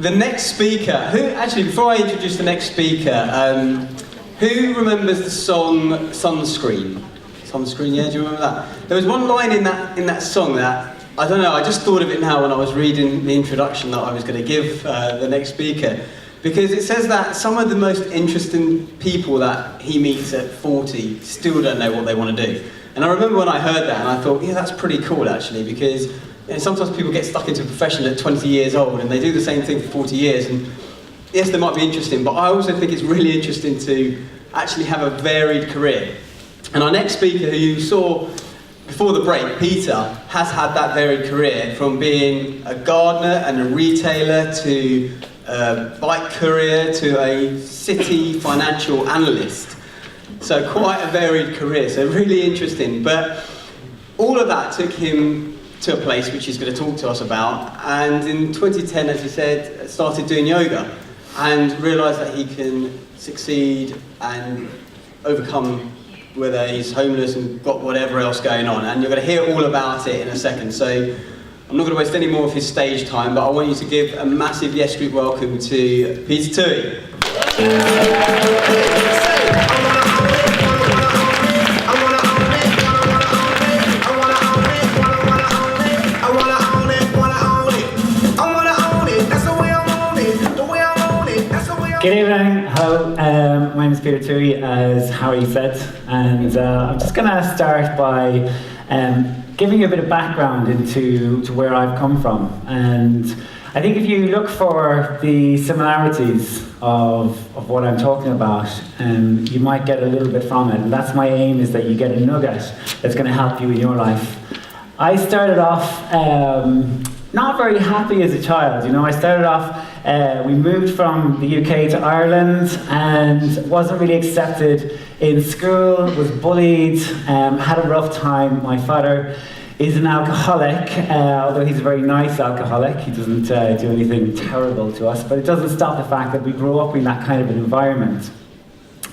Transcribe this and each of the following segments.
the next speaker, before I introduce the next speaker, who remembers the song Sunscreen? Sunscreen, yeah, do you remember that? There was one line in that song that, I don't know, I just thought of it now when I was reading the introduction that I was going to give the next speaker. Because it says that some of the most interesting people that he meets at 40 still don't know what they want to do. And I remember when I heard that and I thought, yeah, that's pretty cool actually, because sometimes people get stuck into a profession at 20 years old and they do the same thing for 40 years. And yes, they might be interesting, but I also think it's really interesting to actually have a varied career. And our next speaker, who you saw before the break, Peter, has had that varied career from being a gardener and a retailer to a bike courier to a city financial analyst. So quite a varied career, so really interesting. But all of that took him to a place which he's going to talk to us about. And in 2010, as he said, started doing yoga and realised that he can succeed and overcome whether he's homeless and got whatever else going on. And you're going to hear all about it in a second. So I'm not going to waste any more of his stage time, but I want you to give a massive YESx Group welcome to Peter Tuohy. Good evening, hello, my name is Peter Tuohy, as Harry said, and I'm just going to start by giving you a bit of background into where I've come from. And I think if you look for the similarities of what I'm talking about, you might get a little bit from it, and that's my aim, is that you get a nugget that's going to help you in your life. I started off not very happy as a child. I started off, we moved from the UK to Ireland and wasn't really accepted in school, was bullied, had a rough time. My father is an alcoholic, although he's a very nice alcoholic. He doesn't do anything terrible to us, but it doesn't stop the fact that we grew up in that kind of an environment.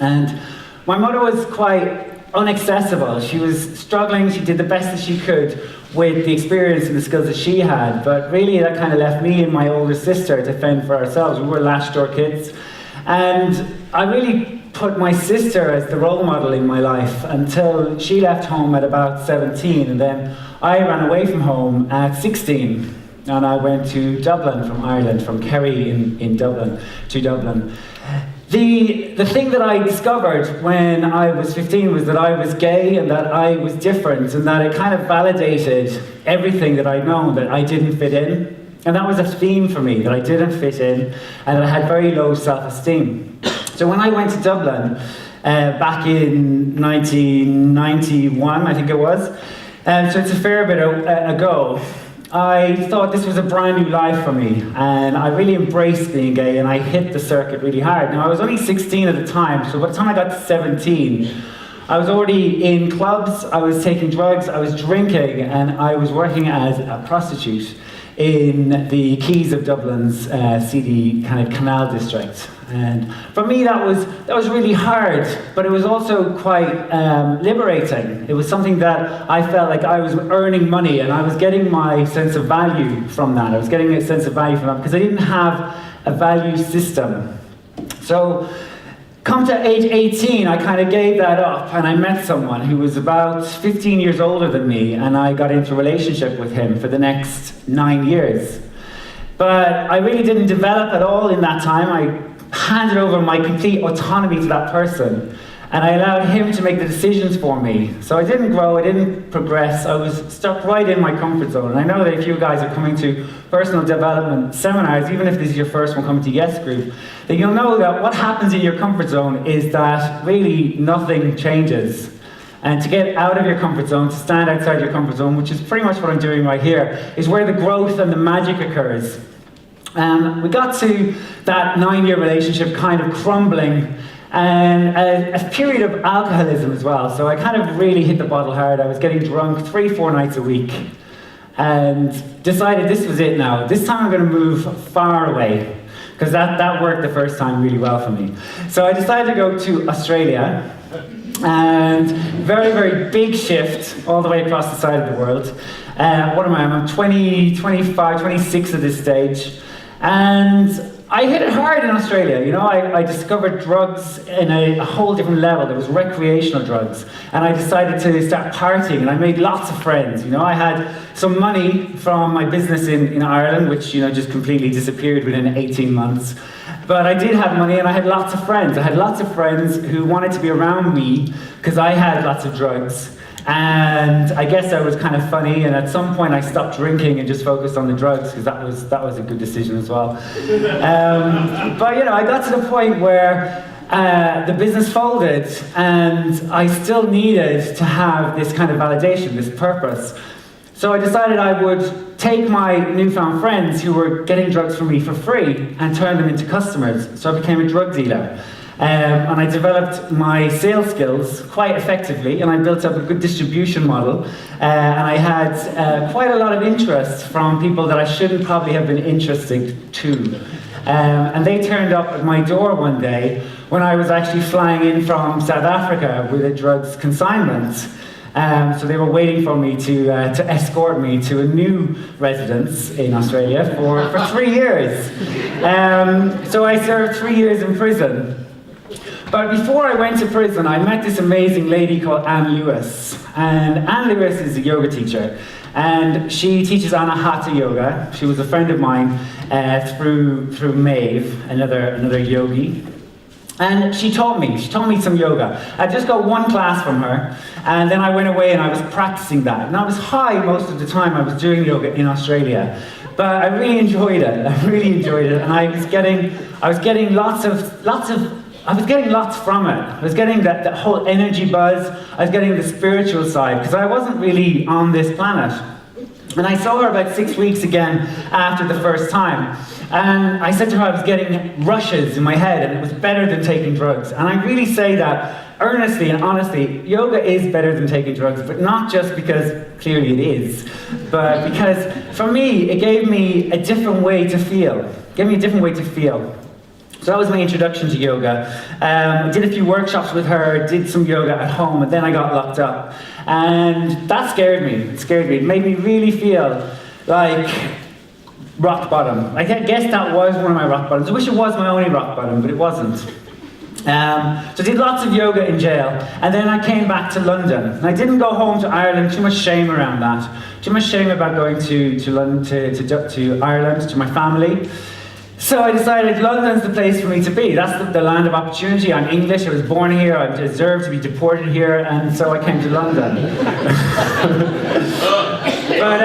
And my mother was quite inaccessible. She was struggling, she did the best that she could with the experience and the skills that she had, but really that kind of left me and my older sister to fend for ourselves. We were latched door kids, and I really put my sister as the role model in my life until she left home at about 17, and then I ran away from home at 16, and I went to Dublin from Ireland, from Kerry in Dublin to Dublin. The thing that I discovered when I was 15 was that I was gay and that I was different, and that it kind of validated everything that I'd known, that I didn't fit in. And that was a theme for me, that I didn't fit in and that I had very low self-esteem. So when I went to Dublin back in 1991, I think it was, so it's a fair bit ago, I thought this was a brand new life for me, and I really embraced being gay, and I hit the circuit really hard. Now, I was only 16 at the time, so by the time I got to 17, I was already in clubs, I was taking drugs, I was drinking, and I was working as a prostitute in the quays of Dublin's seedy kind of canal district. And for me that was really hard, but it was also quite liberating. It was something that I felt like I was earning money, and I was getting my sense of value from that. I was getting a sense of value from that because I didn't have a value system. So come to age 18, I kind of gave that up, and I met someone who was about 15 years older than me, and I got into a relationship with him for the next 9 years. But I really didn't develop at all in that time. I handed over my complete autonomy to that person, and I allowed him to make the decisions for me. So I didn't grow, I didn't progress, I was stuck right in my comfort zone. And I know that if you guys are coming to personal development seminars, even if this is your first one coming to YESx Group, then you'll know that what happens in your comfort zone is that really nothing changes. And to get out of your comfort zone, to stand outside your comfort zone, which is pretty much what I'm doing right here, is where the growth and the magic occurs. We got to that 9-year relationship kind of crumbling, and a period of alcoholism as well. So I kind of really hit the bottle hard. I was getting drunk 3-4 nights a week, and decided this was it now. This time I'm going to move far away, because that worked the first time really well for me. So I decided to go to Australia, and very, very big shift all the way across the side of the world. What am I? I'm 20, 25, 26 at this stage. And I hit it hard in Australia. You know, I discovered drugs in a whole different level. There was recreational drugs. And I decided to start partying, and I made lots of friends. You know, I had some money from my business in Ireland, which, you know, just completely disappeared within 18 months. But I did have money, and I had lots of friends. I had lots of friends who wanted to be around me because I had lots of drugs. And I guess I was kind of funny, and at some point I stopped drinking and just focused on the drugs, because that was a good decision as well. But you know, I got to the point where the business folded, and I still needed to have this kind of validation, this purpose. So I decided I would take my newfound friends who were getting drugs from me for free and turn them into customers. So I became a drug dealer. And I developed my sales skills quite effectively, and I built up a good distribution model. And I had quite a lot of interest from people that I shouldn't probably have been interested to. And they turned up at my door one day when I was actually flying in from South Africa with a drugs consignment. So they were waiting for me to escort me to a new residence in Australia for 3 years. So I served 3 years in prison. But before I went to prison, I met this amazing lady called Anne Lewis. And Anne Lewis is a yoga teacher. And she teaches Anahata yoga. She was a friend of mine through Maeve, another yogi. And she taught me some yoga. I just got one class from her, and then I went away and I was practicing that. And I was high most of the time I was doing yoga in Australia. But I really enjoyed it. And I was getting lots from it. I was getting that whole energy buzz. I was getting the spiritual side, because I wasn't really on this planet. And I saw her about 6 weeks again after the first time. And I said to her I was getting rushes in my head, and it was better than taking drugs. And I really say that earnestly and honestly. Yoga is better than taking drugs, but not just because clearly it is, but because for me, it gave me a different way to feel. So that was my introduction to yoga. I did a few workshops with her, did some yoga at home, and then I got locked up. And that scared me. It made me really feel like rock bottom. I guess that was one of my rock bottoms. I wish it was my only rock bottom, but it wasn't. So I did lots of yoga in jail, and then I came back to London. And I didn't go home to Ireland, too much shame around that. Too much shame about going to London, to Ireland, to my family. So I decided London's the place for me to be. That's the land of opportunity. I'm English, I was born here, I deserve to be deported here, and so I came to London. But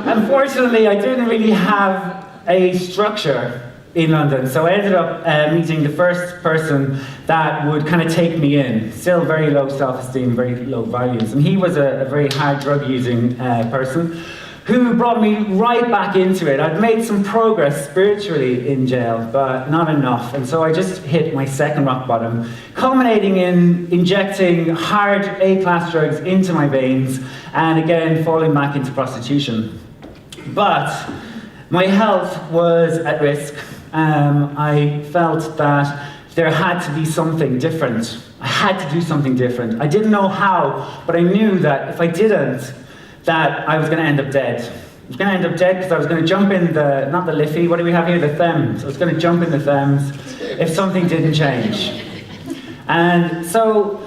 unfortunately, I didn't really have a structure in London, so I ended up meeting the first person that would kind of take me in. Still very low self-esteem, very low values. And he was a very hard drug-using person who brought me right back into it. I'd made some progress spiritually in jail, but not enough. And so I just hit my second rock bottom, culminating in injecting hard A-class drugs into my veins, and again, falling back into prostitution. But my health was at risk. I felt that there had to be something different. I had to do something different. I didn't know how, but I knew that if I didn't, that I was going to end up dead. I was going to end up dead because I was going to jump in not the Liffey, what do we have here, the Thames. I was going to jump in the Thames if something didn't change. And so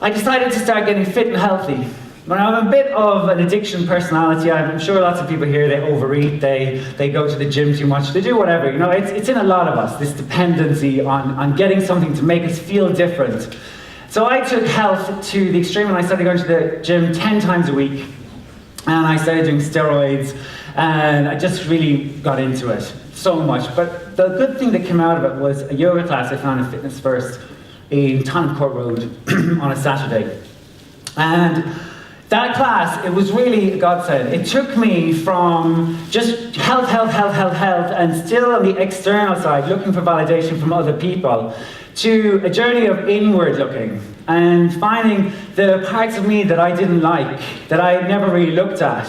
I decided to start getting fit and healthy. But I'm a bit of an addiction personality. I'm sure lots of people here, they overeat, they go to the gym too much, they do whatever. You know, it's in a lot of us, this dependency on getting something to make us feel different. So I took health to the extreme, and I started going to the gym 10 times a week. And I started doing steroids, and I just really got into it so much. But the good thing that came out of it was a yoga class I found in Fitness First in Tottenham Court Road on a Saturday. And that class, it was really a godsend. It took me from just health, and still on the external side, looking for validation from other people, to a journey of inward looking and finding the parts of me that I didn't like, that I never really looked at,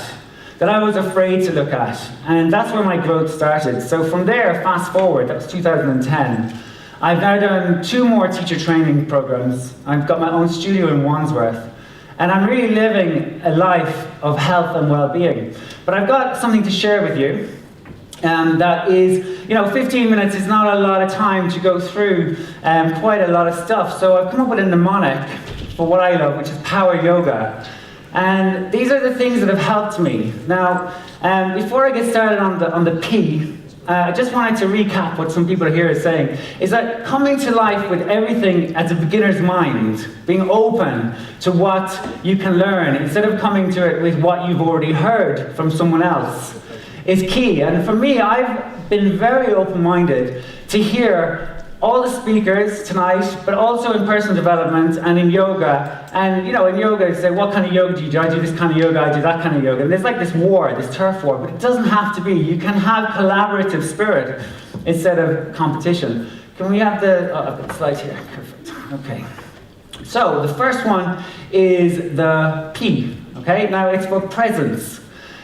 that I was afraid to look at. And that's where my growth started. So from there, fast forward, that was 2010. I've now done 2 more teacher training programs. I've got my own studio in Wandsworth. And I'm really living a life of health and well-being. But I've got something to share with you. that is, 15 minutes is not a lot of time to go through quite a lot of stuff. So I've come up with a mnemonic for what I love, which is power yoga. And these are the things that have helped me. Now, before I get started on the P, I just wanted to recap what some people here are saying, is that coming to life with everything as a beginner's mind, being open to what you can learn, instead of coming to it with what you've already heard from someone else, is key. And for me, I've been very open-minded to hear all the speakers tonight, but also in personal development and in yoga. And in yoga, you say, what kind of yoga do you do? I do this kind of yoga, I do that kind of yoga. And there's like this war, this turf war, but it doesn't have to be. You can have collaborative spirit instead of competition. Can we have I've got the slides here, perfect, okay. So the first one is the P, okay? Now it's for presence.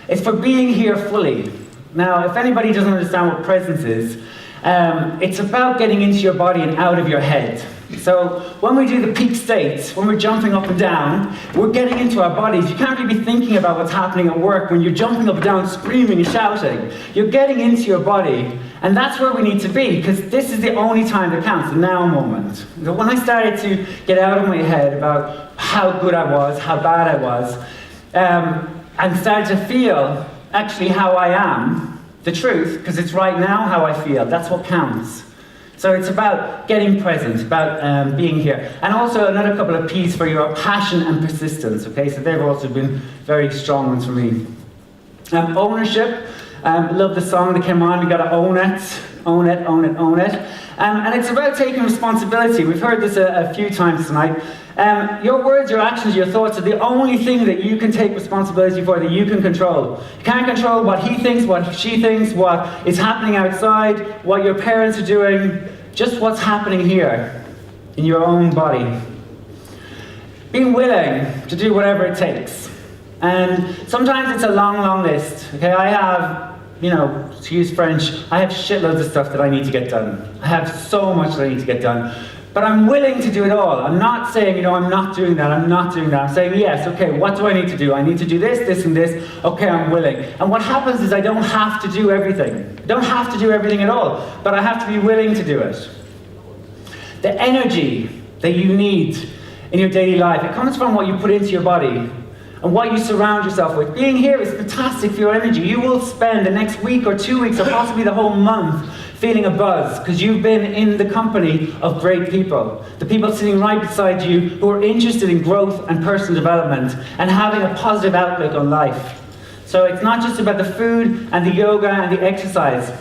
It's for being here fully. Now, if anybody doesn't understand what presence is, it's about getting into your body and out of your head. So when we do the peak states, when we're jumping up and down, we're getting into our bodies. You can't really be thinking about what's happening at work when you're jumping up and down, screaming and shouting. You're getting into your body, and that's where we need to be, because this is the only time that counts, the now moment. So when I started to get out of my head about how good I was, how bad I was, and started to feel actually how I am, the truth, because it's right now how I feel. That's what counts. So it's about getting present, about being here. And also another couple of P's for your passion and persistence, okay? So they've also been very strong ones for me. Ownership. Love the song that came on. We got to own it, own it, own it, own it. And it's about taking responsibility. We've heard this a few times tonight. Your words, your actions, your thoughts are the only thing that you can take responsibility for, that you can control. You can't control what he thinks, what she thinks, what is happening outside, what your parents are doing, just what's happening here in your own body. Being willing to do whatever it takes. And sometimes it's a long, long list. Okay, I have, to use French, I have shitloads of stuff that I need to get done. I have so much that I need to get done. But I'm willing to do it all. I'm not saying, I'm not doing that, I'm not doing that. I'm saying, yes, okay, what do I need to do? I need to do this, this, and this. Okay, I'm willing. And what happens is I don't have to do everything. I don't have to do everything at all, but I have to be willing to do it. The energy that you need in your daily life, it comes from what you put into your body and what you surround yourself with. Being here is fantastic for your energy. You will spend the next week or 2 weeks or possibly the whole month feeling a buzz, because you've been in the company of great people. The people sitting right beside you who are interested in growth and personal development and having a positive outlook on life. So it's not just about the food and the yoga and the exercise.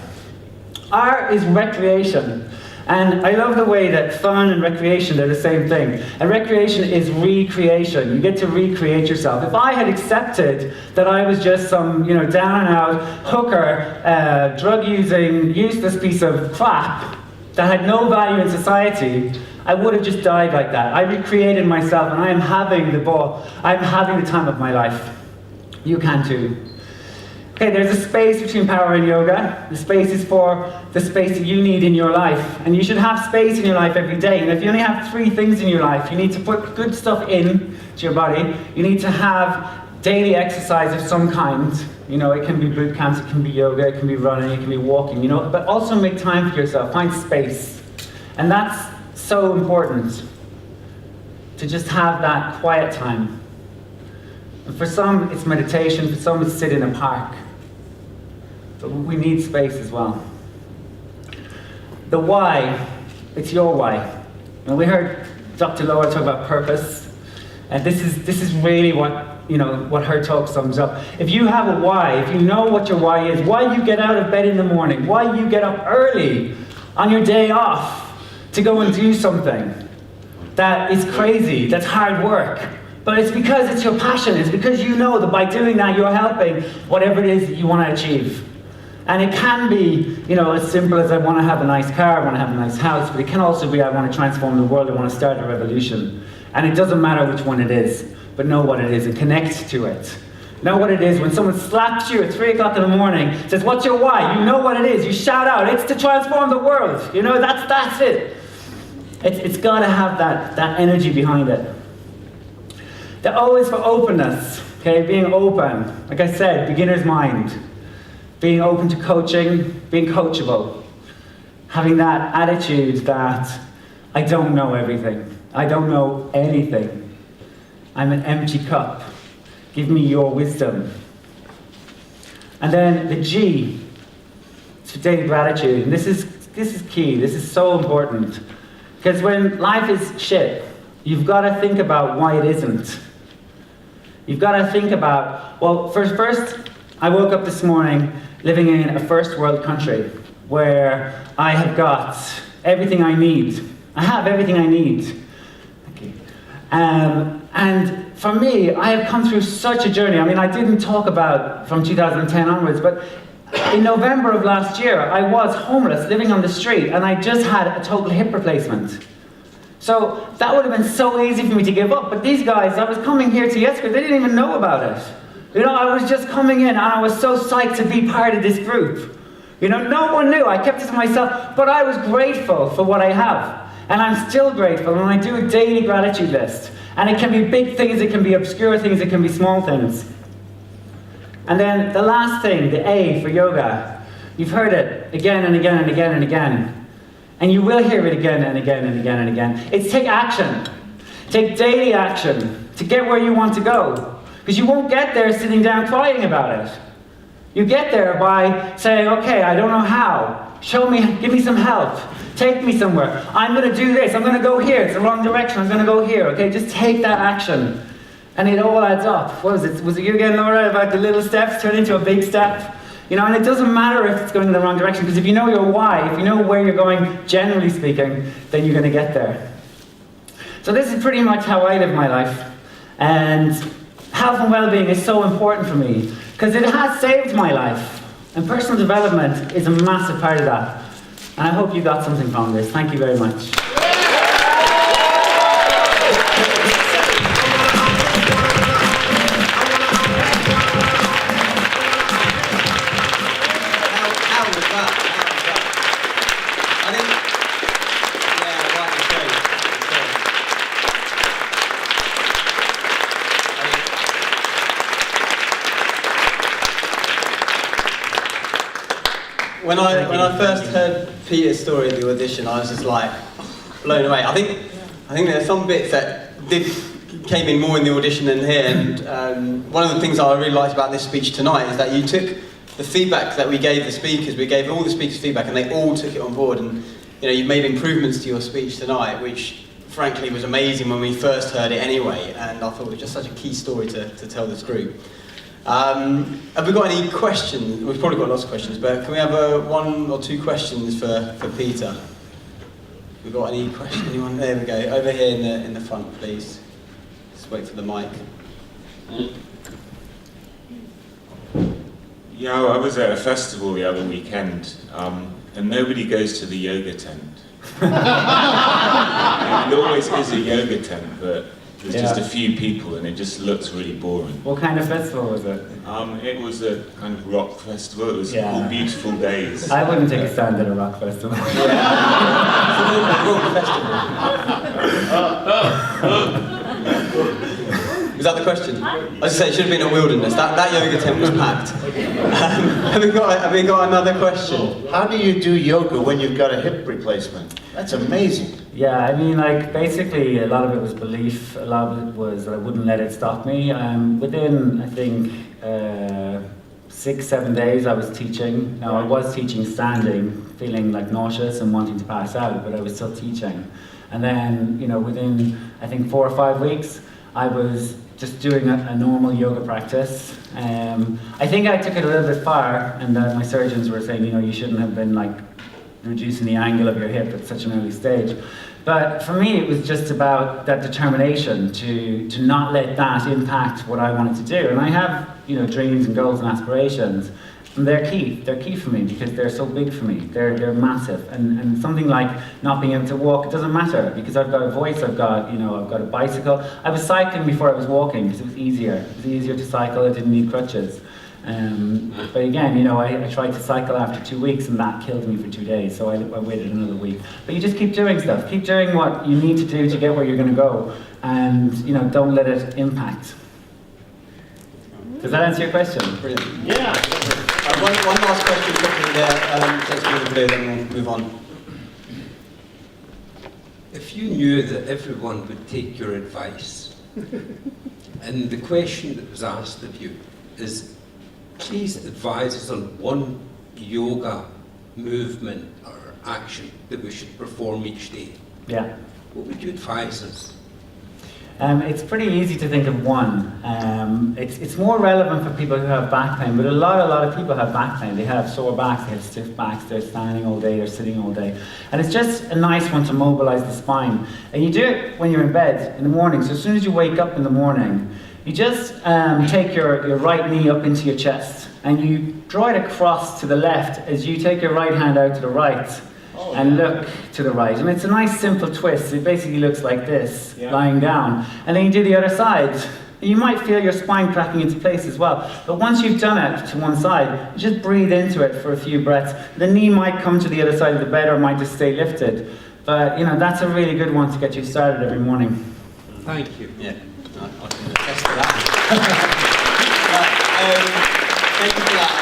R is recreation. And I love the way that fun and recreation, they're the same thing. And recreation is recreation. You get to recreate yourself. If I had accepted that I was just some, down and out hooker, drug-using, useless piece of crap that had no value in society, I would have just died like that. I recreated myself, and I am having the ball. I'm having the time of my life. You can too. Okay, there's a space between power and yoga. The space is for the space that you need in your life. And you should have space in your life every day. And if you only have 3 things in your life, you need to put good stuff in to your body. You need to have daily exercise of some kind. It can be boot camps, it can be yoga, it can be running, it can be walking, but also make time for yourself, find space. And that's so important, to just have that quiet time. And for some, it's meditation, for some, it's sit in a park. But we need space as well. The why, it's your why. And we heard Dr. Laura talk about purpose, and this is really what her talk sums up. If you have a why, if you know what your why is, why you get out of bed in the morning, why you get up early on your day off to go and do something that is crazy, that's hard work, but it's because it's your passion. It's because you know that by doing that you're helping whatever it is that you want to achieve. And it can be, as simple as I want to have a nice car, I want to have a nice house, but it can also be I want to transform the world, I want to start a revolution. And it doesn't matter which one it is, but know what it is and connect to it. Know what it is. When someone slaps you at 3 o'clock in the morning, says, what's your why? You know what it is. You shout out, it's to transform the world. That's it. It's got to have that energy behind it. The O is for openness, okay? Being open. Like I said, beginner's mind. being open to coaching, being coachable, having that attitude that I don't know everything, I don't know anything, I'm an empty cup, give me your wisdom. And then the G, it's for daily gratitude, and this is key, this is so important, because when life is shit, you've got to think about why it isn't. You've got to think about, well, first, I woke up this morning living in a first world country where I have got everything I need. I have everything I need. Thank you. And for me, I have come through such a journey. I mean, I didn't talk about from 2010 onwards, but in November of last year, I was homeless, living on the street, and I just had a total hip replacement. So that would have been so easy for me to give up, but these guys, I was coming here to YESx, they didn't even know about it. You know, I was just coming in, and I was so psyched to be part of this group. You know, no one knew, I kept it to myself, but I was grateful for what I have. And I'm still grateful, and I do a daily gratitude list. And it can be big things, it can be obscure things, it can be small things. And then the last thing, the A for yoga. You've heard it again and again and again and again. And you will hear it again and again and again and again. It's take action. Take daily action to get where you want to go. Because you won't get there sitting down crying about it. You get there by saying, okay, I don't know how. Show me, give me some help. Take me somewhere. I'm going to do this. I'm going to go here. It's the wrong direction. I'm going to go here. Okay, just take that action. And it all adds up. What was it? Was it you again, Laura, about the little steps turn into a big step? You know, and it doesn't matter if it's going in the wrong direction, because if you know your why, if you know where you're going, generally speaking, then you're going to get there. So this is pretty much how I live my life. And health and well-being is so important for me, because it has saved my life. And personal development is a massive part of that. And I hope you got something from this. Thank you very much. When I first heard Peter's story at the audition, I was just like blown away. I think there are some bits that came in more in the audition than here. And one of the things I really liked about this speech tonight is that you took the feedback that we gave the speakers. We gave all the speakers feedback, and they all took it on board. And you know, you've made improvements to your speech tonight, which frankly was amazing when we first heard it anyway. And I thought it was just such a key story to tell this group. Have we got any questions? We've probably got lots of questions, but can we have one or two questions for Peter? We've got any questions? Anyone? There we go. Over here in the front, please. Just wait for the mic. Yeah, I was at a festival the other weekend, and nobody goes to the yoga tent. It always is a yoga tent, but there's just a few people, and it just looks really boring. What kind of festival was it? It was a kind of rock festival. It was called Beautiful Days. I wouldn't take a stand at a rock festival. It's a rock festival. Was that the question? I was going to say, it should have been a wilderness. That yoga tent was packed. Have we got another question? How do you do yoga when you've got a hip replacement? That's amazing. Yeah, I mean, like, basically, a lot of it was belief. A lot of it was that I wouldn't let it stop me. Within, I think, 6-7 days, I was teaching. Now, I was teaching standing, feeling like nauseous and wanting to pass out, but I was still teaching. And then, you know, within, I think, 4 or 5 weeks, I was just doing a normal yoga practice. I think I took it a little bit far, and my surgeons were saying, you know, you shouldn't have been like reducing the angle of your hip at such an early stage. But for me, it was just about that determination to not let that impact what I wanted to do. And I have, you know, dreams and goals and aspirations, and they're key. They're key for me because they're so big for me. They're massive. And something like not being able to walk, it doesn't matter because I've got a voice. I've got a bicycle. I was cycling before I was walking because it was easier. It was easier to cycle. I didn't need crutches. But again, you know, I tried to cycle after 2 weeks and that killed me for 2 days, so I waited another week. But you just keep doing stuff, keep doing what you need to do to get where you're going to go, and you know, don't let it impact. Does that answer your question? Brilliant. Yeah. One last question quickly there. Let's do, then we'll move on. If you knew that everyone would take your advice, and the question that was asked of you is, please advise us on one yoga movement or action that we should perform each day, Yeah. what would you advise us? It's pretty easy to think of one. It's more relevant for people who have back pain, but a lot of people have back pain. They have sore backs, they have stiff backs, they're standing all day, they're sitting all day. And it's just a nice one to mobilize the spine. And you do it when you're in bed in the morning. So as soon as you wake up in the morning, you just take your right knee up into your chest and you draw it across to the left as you take your right hand out to the right. And look to the right. And it's a nice simple twist. It basically looks like this, lying down. And then you do the other side. You might feel your spine cracking into place as well. But once you've done it to one side, you just breathe into it for a few breaths. The knee might come to the other side of the bed or might just stay lifted. But that's a really good one to get you started every morning. Thank you. Yeah, I can attest to that. Thank you for that.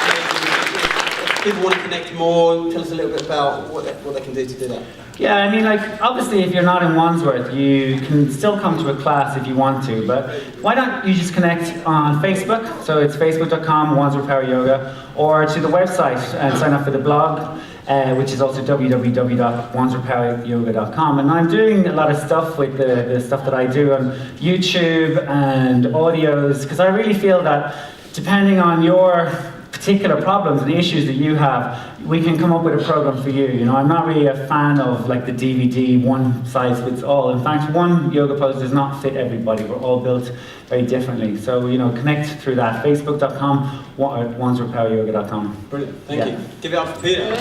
If people want to connect more, tell us a little bit about what they can do to do that. Yeah, I mean, obviously if you're not in Wandsworth, you can still come to a class if you want to, but why don't you just connect on Facebook, so it's facebook.com, Wandsworth Power Yoga, or to the website and sign up for the blog, which is also www.wandsworthpoweryoga.com. And I'm doing a lot of stuff with the stuff that I do on YouTube and audios, because I really feel that depending on your particular problems and the issues that you have, we can come up with a program for you. I'm not really a fan of the DVD, one size fits all. In fact, one yoga pose does not fit everybody. We're all built very differently. So, connect through that. Facebook.com, WandsworthPowerYoga.com. Brilliant, thank you. Give it up for Peter.